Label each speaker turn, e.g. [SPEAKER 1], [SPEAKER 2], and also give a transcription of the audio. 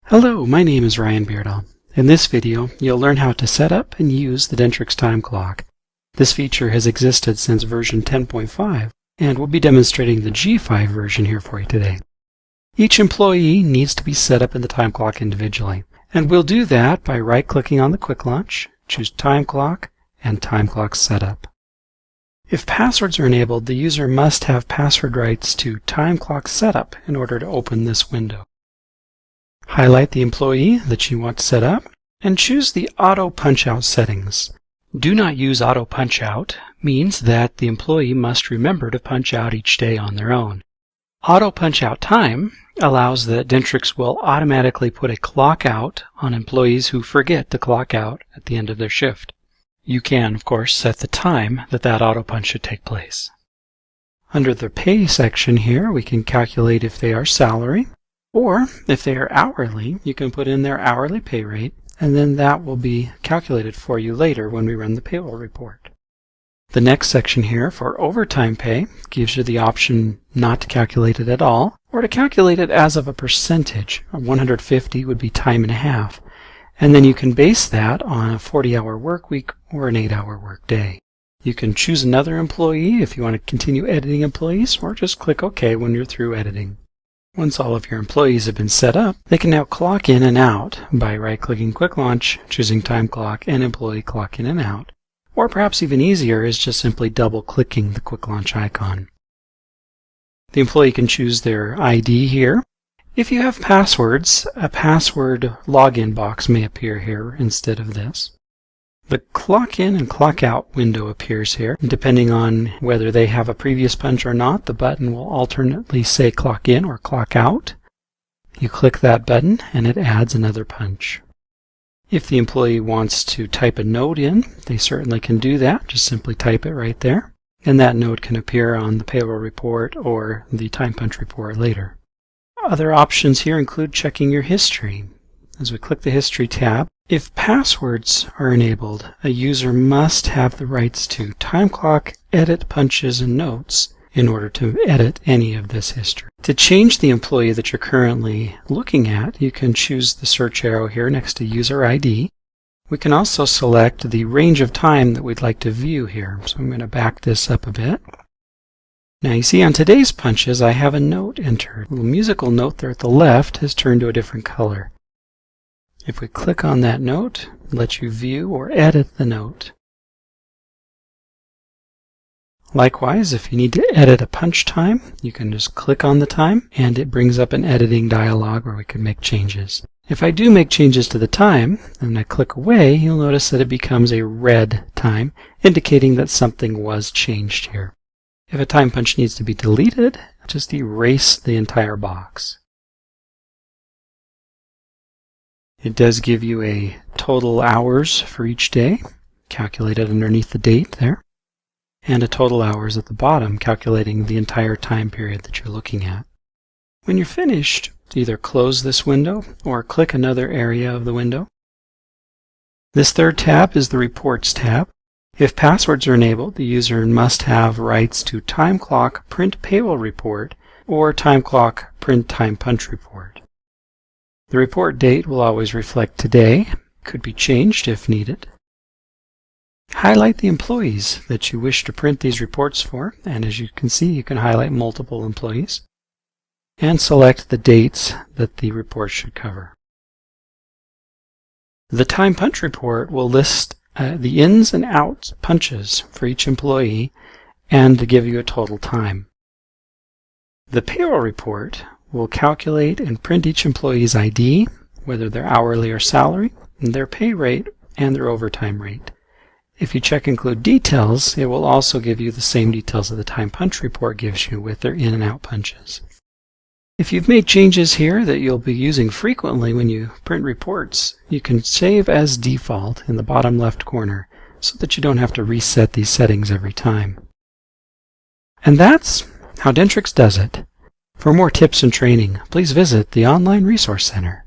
[SPEAKER 1] Hello, my name is Ryan Beardall. In this video, you'll learn how to set up and use the Dentrix time clock. This feature has existed since version 10.5, and we'll be demonstrating the G5 version here for you today. Each employee needs to be set up in the time clock individually, and we'll do that by right-clicking on the Quick Launch, choose Time Clock, and Time Clock Setup. If passwords are enabled, the user must have password rights to Time Clock Setup in order to open this window. Highlight the employee that you want to set up and choose the Auto Punch-Out settings. Do not use Auto Punch-Out means that the employee must remember to punch out each day on their own. Auto Punch-Out Time allows that Dentrix will automatically put a clock out on employees who forget to clock out at the end of their shift. You can, of course, set the time that auto punch should take place. Under the Pay section here, we can calculate if they are salary, or if they are hourly, you can put in their hourly pay rate, and then that will be calculated for you later when we run the payroll report. The next section here for overtime pay gives you the option not to calculate it at all, or to calculate it as of a percentage. 150 would be time and a half, and then you can base that on a 40-hour work week or an 8-hour work day. You can choose another employee if you want to continue editing employees, or just click OK when you're through editing. Once all of your employees have been set up, they can now clock in and out by right-clicking Quick Launch, choosing Time Clock, and Employee Clock In and Out. Or perhaps even easier is just simply double-clicking the Quick Launch icon. The employee can choose their ID here. If you have passwords, a password login box may appear here instead of this. The Clock In and Clock Out window appears here. Depending on whether they have a previous punch or not, the button will alternately say Clock In or Clock Out. You click that button and it adds another punch. If the employee wants to type a note in, they certainly can do that. Just simply type it right there. And that note can appear on the payroll report or the time punch report later. Other options here include checking your history. As we click the History tab, if passwords are enabled, a user must have the rights to time clock, edit punches, and notes in order to edit any of this history. To change the employee that you're currently looking at, you can choose the search arrow here next to User ID. We can also select the range of time that we'd like to view here. So I'm going to back this up a bit. Now you see on today's punches I have a note entered. The little musical note there at the left has turned to a different color. If we click on that note, it lets you view or edit the note. Likewise, if you need to edit a punch time, you can just click on the time and it brings up an editing dialog where we can make changes. If I do make changes to the time and I click away, you'll notice that it becomes a red time, indicating that something was changed here. If a time punch needs to be deleted, just erase the entire box. It does give you a total hours for each day, calculated underneath the date there, and a total hours at the bottom, calculating the entire time period that you're looking at. When you're finished, either close this window or click another area of the window. This third tab is the Reports tab. If passwords are enabled, the user must have rights to Time Clock Print Payroll Report or Time Clock Print Time Punch Report. The report date will always reflect today, could be changed if needed. Highlight the employees that you wish to print these reports for, and as you can see, you can highlight multiple employees, and select the dates that the report should cover. The Time Punch report will list the ins and outs punches for each employee and to give you a total time. The payroll report will calculate and print each employee's ID, whether they're hourly or salary, and their pay rate and their overtime rate. If you check Include Details, it will also give you the same details that the Time Punch report gives you with their in and out punches. If you've made changes here that you'll be using frequently when you print reports, you can save as default in the bottom left corner so that you don't have to reset these settings every time. And that's how Dentrix does it. For more tips and training, please visit the Online Resource Center.